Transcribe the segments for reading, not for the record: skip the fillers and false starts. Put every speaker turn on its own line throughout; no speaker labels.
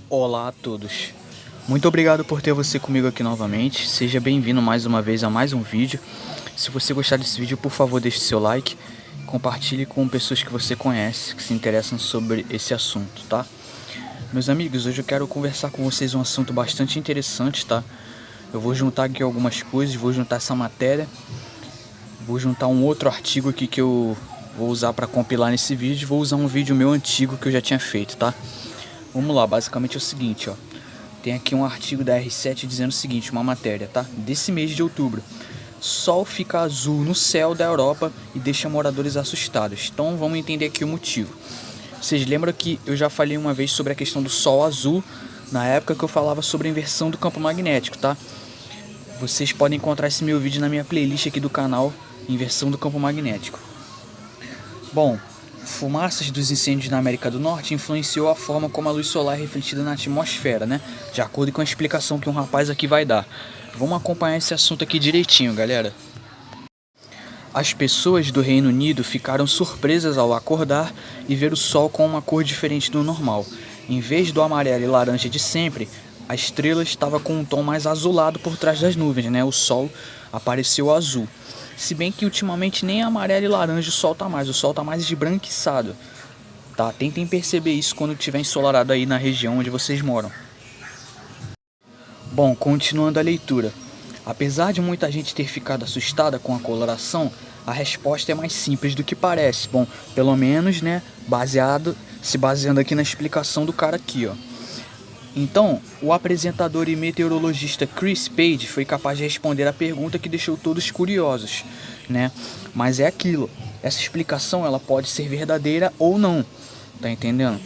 Olá a todos, muito obrigado por ter você comigo aqui novamente, seja bem-vindo mais uma vez a mais um vídeo. Se você gostar desse vídeo, por favor deixe seu like, compartilhe com pessoas que você conhece, que se interessam sobre esse assunto, tá? Meus amigos, hoje eu quero conversar com vocês um assunto bastante interessante, tá? Eu vou juntar aqui algumas coisas, vou juntar essa matéria, vou juntar um outro artigo aqui que eu vou usar para compilar nesse vídeo, vou usar um vídeo meu antigo que eu já tinha feito, tá? Vamos lá, basicamente é o seguinte, ó. Tem aqui um artigo da R7 dizendo o seguinte, uma matéria, tá? Desse mês de outubro. Sol fica azul no céu da Europa e deixa moradores assustados. Então vamos entender aqui o motivo. Vocês lembram que eu já falei uma vez sobre a questão do Sol azul, na época que eu falava sobre a inversão do campo magnético, tá? Vocês podem encontrar esse meu vídeo na minha playlist aqui do canal, Inversão do Campo Magnético. Bom, fumaças dos incêndios na América do Norte influenciou a forma como a luz solar é refletida na atmosfera, né? De acordo com a explicação que um rapaz aqui vai dar. Vamos acompanhar esse assunto aqui direitinho, galera. As pessoas do Reino Unido ficaram surpresas ao acordar e ver o Sol com uma cor diferente do normal. Em vez do amarelo e laranja de sempre, a estrela estava com um tom mais azulado por trás das nuvens, né? O Sol apareceu azul. Se bem que ultimamente nem amarelo e laranja o Sol tá mais, o Sol tá mais esbranquiçado, tá? Tentem perceber isso quando estiver ensolarado aí na região onde vocês moram. Bom, continuando a leitura. Apesar de muita gente ter ficado assustada com a coloração, a resposta é mais simples do que parece. Bom, pelo menos, né, se baseando aqui na explicação do cara aqui, ó. Então, o apresentador e meteorologista Chris Page foi capaz de responder a pergunta que deixou todos curiosos, né? Mas é aquilo, essa explicação ela pode ser verdadeira ou não, tá entendendo?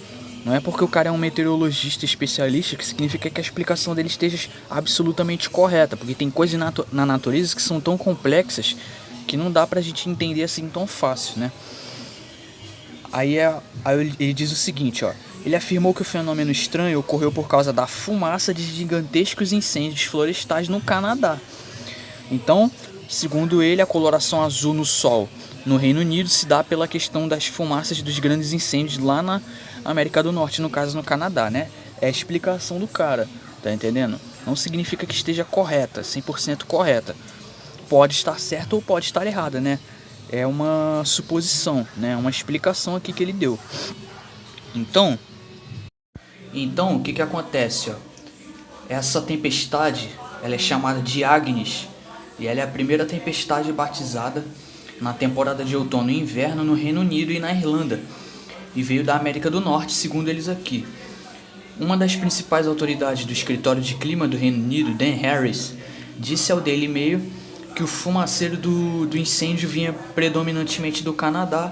Não é porque o cara é um meteorologista especialista que significa que a explicação dele esteja absolutamente correta, porque tem coisas na natureza que são tão complexas que não dá pra gente entender assim tão fácil, né? Aí ele diz o seguinte, ó. Ele afirmou que o fenômeno estranho ocorreu por causa da fumaça de gigantescos incêndios florestais no Canadá. Então, segundo ele, a coloração azul no Sol no Reino Unido se dá pela questão das fumaças dos grandes incêndios lá na América do Norte, no caso no Canadá, né? É a explicação do cara, tá entendendo? Não significa que esteja correta, 100% correta. Pode estar certa ou pode estar errada, né? É uma suposição, né? Uma explicação aqui que ele deu. Então, o que acontece, ó? Essa tempestade, ela é chamada de Agnes, e ela é a primeira tempestade batizada na temporada de outono e inverno no Reino Unido e na Irlanda, e veio da América do Norte, segundo eles aqui. Uma das principais autoridades do escritório de clima do Reino Unido, Dan Harris, disse ao Daily Mail que o fumaceiro do incêndio vinha predominantemente do Canadá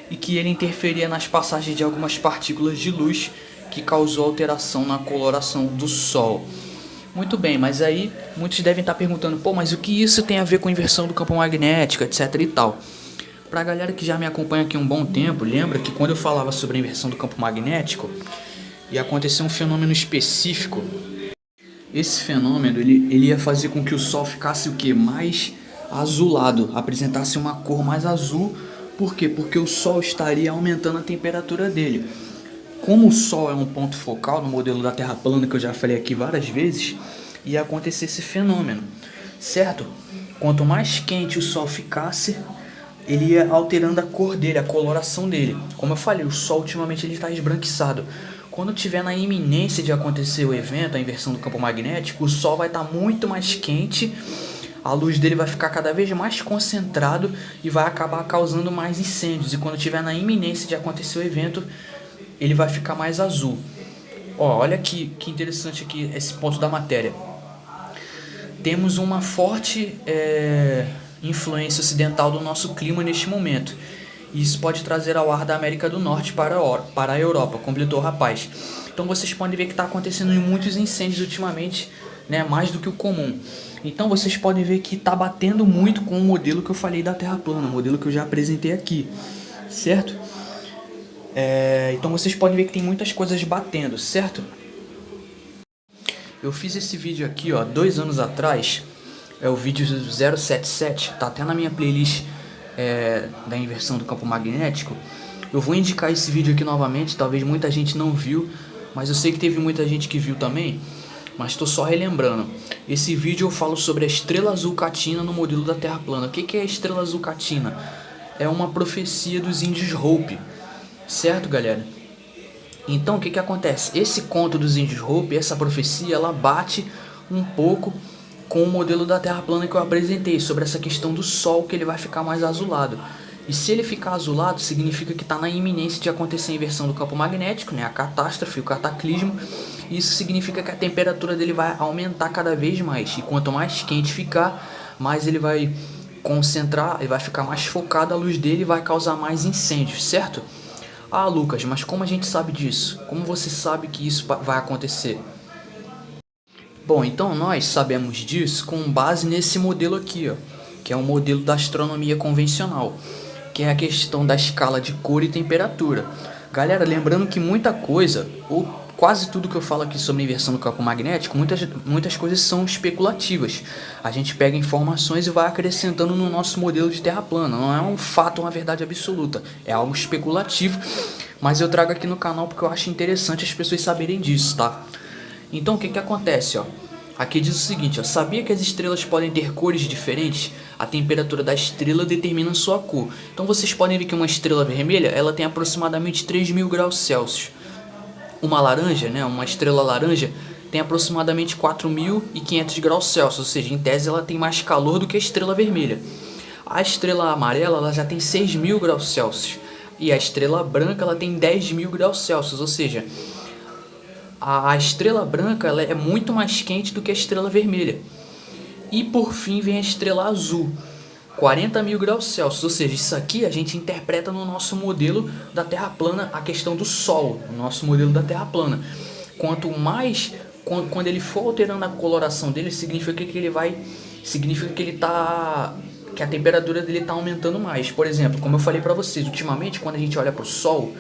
e que ele interferia nas passagens de algumas partículas de luz que causou alteração na coloração do Sol. Muito bem, mas aí muitos devem estar perguntando, pô, mas o que isso tem a ver com inversão do campo magnético, etc e tal. Pra galera que já me acompanha aqui um bom tempo, lembra que quando eu falava sobre a inversão do campo magnético, ia acontecer um fenômeno específico. Esse fenômeno, ele ia fazer com que o Sol ficasse o quê? Mais azulado, apresentasse uma cor mais azul. Por quê? Porque o Sol estaria aumentando a temperatura dele. Como o Sol é um ponto focal no modelo da Terra plana, que eu já falei aqui várias vezes, ia acontecer esse fenômeno, certo? Quanto mais quente o Sol ficasse, ele ia alterando a cor dele, a coloração dele. Como eu falei, o Sol ultimamente ele está esbranquiçado. Quando tiver na iminência de acontecer o evento, a inversão do campo magnético, o Sol vai estar muito mais quente, a luz dele vai ficar cada vez mais concentrado e vai acabar causando mais incêndios. E quando tiver na iminência de acontecer o evento, ele vai ficar mais azul. Ó, olha aqui, que interessante aqui esse ponto da matéria. Temos uma forte influência ocidental do nosso clima neste momento. E isso pode trazer ao ar da América do Norte para a Europa, completou o rapaz. Então vocês podem ver que está acontecendo muitos incêndios ultimamente, né, mais do que o comum. Então vocês podem ver que está batendo muito com o modelo que eu falei da Terra plana, o modelo que eu já apresentei aqui, certo? Então vocês podem ver que tem muitas coisas batendo, certo? Eu fiz esse vídeo aqui, ó, 2 anos atrás. É o vídeo 077, tá até na minha playlist da inversão do campo magnético. Eu vou indicar esse vídeo aqui novamente, talvez muita gente não viu, mas eu sei que teve muita gente que viu também, mas estou só relembrando. Esse vídeo eu falo sobre a estrela azul Catina no modelo da Terra plana. O que é a estrela azul Catina? É uma profecia dos índios Hopi, certo, galera? Então o que acontece? Esse conto dos índios Hopi, essa profecia, ela bate um pouco com o modelo da Terra plana que eu apresentei, sobre essa questão do Sol, que ele vai ficar mais azulado. E se ele ficar azulado, significa que está na iminência de acontecer a inversão do campo magnético, né? A catástrofe, o cataclismo. Isso significa que a temperatura dele vai aumentar cada vez mais. E quanto mais quente ficar, mais ele vai concentrar, ele vai ficar mais focado, a luz dele vai causar mais incêndios, certo? Ah, Lucas, mas como a gente sabe disso? Como você sabe que isso vai acontecer? Bom, então nós sabemos disso com base nesse modelo aqui, ó, que é o modelo da astronomia convencional, que é a questão da escala de cor e temperatura. Galera, lembrando que muita coisa, ou quase tudo que eu falo aqui sobre inversão do campo magnético, muitas coisas são especulativas. A gente pega informações e vai acrescentando no nosso modelo de Terra plana. Não é um fato, uma verdade absoluta. É algo especulativo, mas eu trago aqui no canal porque eu acho interessante as pessoas saberem disso, tá? Então o que acontece, ó? Aqui diz o seguinte, ó: sabia que as estrelas podem ter cores diferentes? A temperatura da estrela determina sua cor. Então vocês podem ver que uma estrela vermelha, ela tem aproximadamente 3.000 graus Celsius. Uma laranja, né, uma estrela laranja, tem aproximadamente 4.500 graus Celsius, ou seja, em tese ela tem mais calor do que a estrela vermelha. A estrela amarela, ela já tem 6.000 graus Celsius. E a estrela branca, ela tem 10.000 graus Celsius, ou seja, a estrela branca, ela é muito mais quente do que a estrela vermelha. E por fim vem a estrela azul, 40.000 graus Celsius. Ou seja, isso aqui a gente interpreta no nosso modelo da Terra plana, a questão do Sol, no nosso modelo da Terra plana. Quanto mais, quando ele for alterando a coloração dele, significa que que a temperatura dele está aumentando mais. Por exemplo, como eu falei para vocês, ultimamente quando a gente olha para o Sol,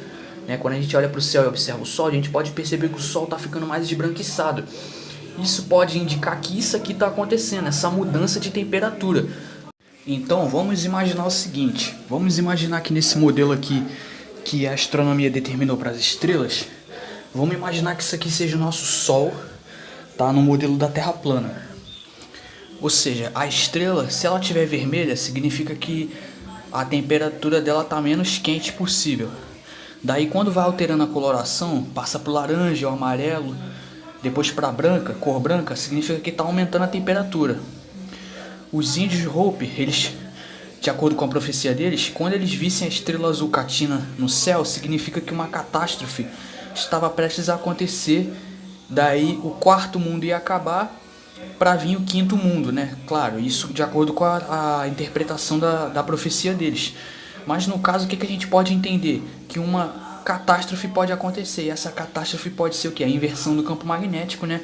né, quando a gente olha para o céu e observa o Sol, a gente pode perceber que o Sol está ficando mais esbranquiçado. Isso pode indicar que isso aqui está acontecendo, essa mudança de temperatura. Então vamos imaginar o seguinte, vamos imaginar que nesse modelo aqui que a astronomia determinou para as estrelas, vamos imaginar que isso aqui seja o nosso Sol, tá, no modelo da Terra plana. Ou seja, a estrela, se ela estiver vermelha, significa que a temperatura dela está menos quente possível. Daí quando vai alterando a coloração, passa para o laranja ou amarelo, depois para a branca, cor branca, significa que está aumentando a temperatura. Os índios Hopi, eles, de acordo com a profecia deles, quando eles vissem a estrela azul Catina no céu, significa que uma catástrofe estava prestes a acontecer. Daí o quarto mundo ia acabar para vir o quinto mundo, né? Claro, isso de acordo com a interpretação da profecia deles. Mas no caso, o que a gente pode entender? Que uma catástrofe pode acontecer. E essa catástrofe pode ser o quê? A inversão do campo magnético, né?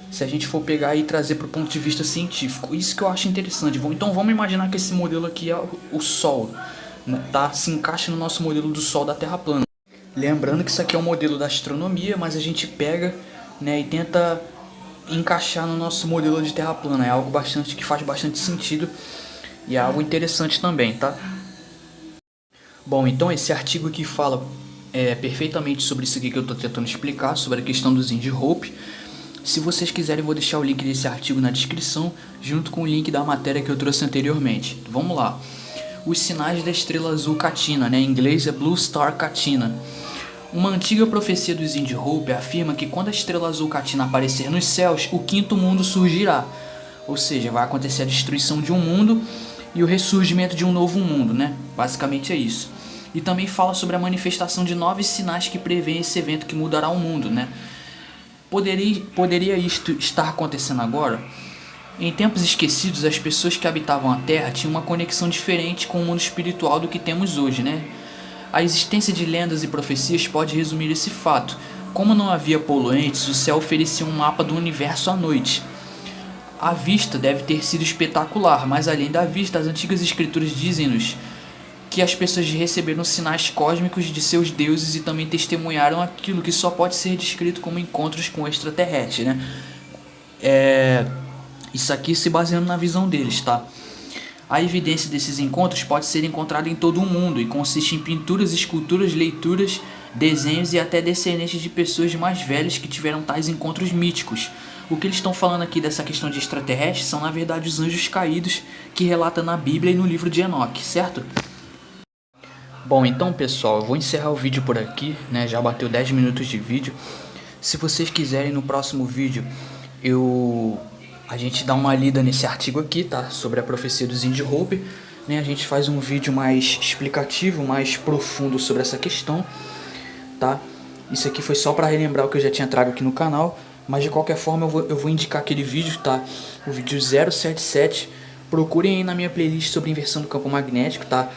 Se a gente for pegar e trazer para o ponto de vista científico. Isso que eu acho interessante. Então vamos imaginar que esse modelo aqui é o Sol, né? Tá? Se encaixa no nosso modelo do Sol da Terra plana. Lembrando que isso aqui é um modelo da astronomia, mas a gente pega, né, e tenta encaixar no nosso modelo de Terra plana. É algo que faz bastante sentido e é algo interessante também, tá? Bom, então esse artigo aqui fala perfeitamente sobre isso aqui que eu estou tentando explicar, sobre a questão dos índios Hopi. Se vocês quiserem, eu vou deixar o link desse artigo na descrição, junto com o link da matéria que eu trouxe anteriormente. Vamos lá. Os sinais da estrela azul Catina, né? Em inglês é Blue Star Catina. Uma antiga profecia dos índios Hopi afirma que quando a estrela azul Catina aparecer nos céus, o quinto mundo surgirá. Ou seja, vai acontecer a destruição de um mundo e o ressurgimento de um novo mundo, né? Basicamente é isso. E também fala sobre a manifestação de 9 sinais que prevêem esse evento que mudará o mundo, né? Poderia isto estar acontecendo agora? Em tempos esquecidos, as pessoas que habitavam a Terra tinham uma conexão diferente com o mundo espiritual do que temos hoje, né? A existência de lendas e profecias pode resumir esse fato. Como não havia poluentes, o céu oferecia um mapa do universo à noite. A vista deve ter sido espetacular, mas além da vista, as antigas escrituras dizem-nos que as pessoas receberam sinais cósmicos de seus deuses e também testemunharam aquilo que só pode ser descrito como encontros com extraterrestres, né? Isso aqui se baseando na visão deles, tá? A evidência desses encontros pode ser encontrada em todo o mundo e consiste em pinturas, esculturas, leituras desenhos e até descendentes de pessoas mais velhas que tiveram tais encontros míticos. O que eles estão falando aqui dessa questão de extraterrestres são na verdade os anjos caídos que relata na Bíblia e no livro de Enoque, certo? Bom, então pessoal, eu vou encerrar o vídeo por aqui, né? Já bateu 10 minutos de vídeo. Se vocês quiserem, no próximo vídeo a gente dá uma lida nesse artigo aqui, tá? Sobre a profecia dos Indie Hope, né? A gente faz um vídeo mais explicativo, mais profundo sobre essa questão, tá? Isso aqui foi só para relembrar o que eu já tinha trago aqui no canal, mas de qualquer forma eu vou indicar aquele vídeo, tá? O vídeo 077. Procurem aí na minha playlist sobre inversão do campo magnético, tá?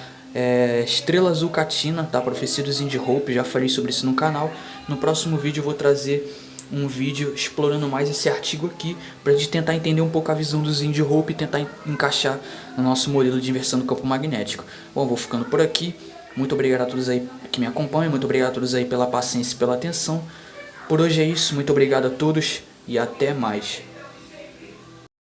Estrela Azul Catina, tá? Profecia dos Indie Hope, já falei sobre isso no canal. No próximo vídeo eu vou trazer um vídeo explorando mais esse artigo aqui, pra gente tentar entender um pouco a visão dos Indie Hope e tentar encaixar no nosso modelo de inversão do campo magnético. Bom, vou ficando por aqui. Muito obrigado a todos aí que me acompanham, muito obrigado a todos aí pela paciência e pela atenção. Por hoje é isso, muito obrigado a todos e até mais.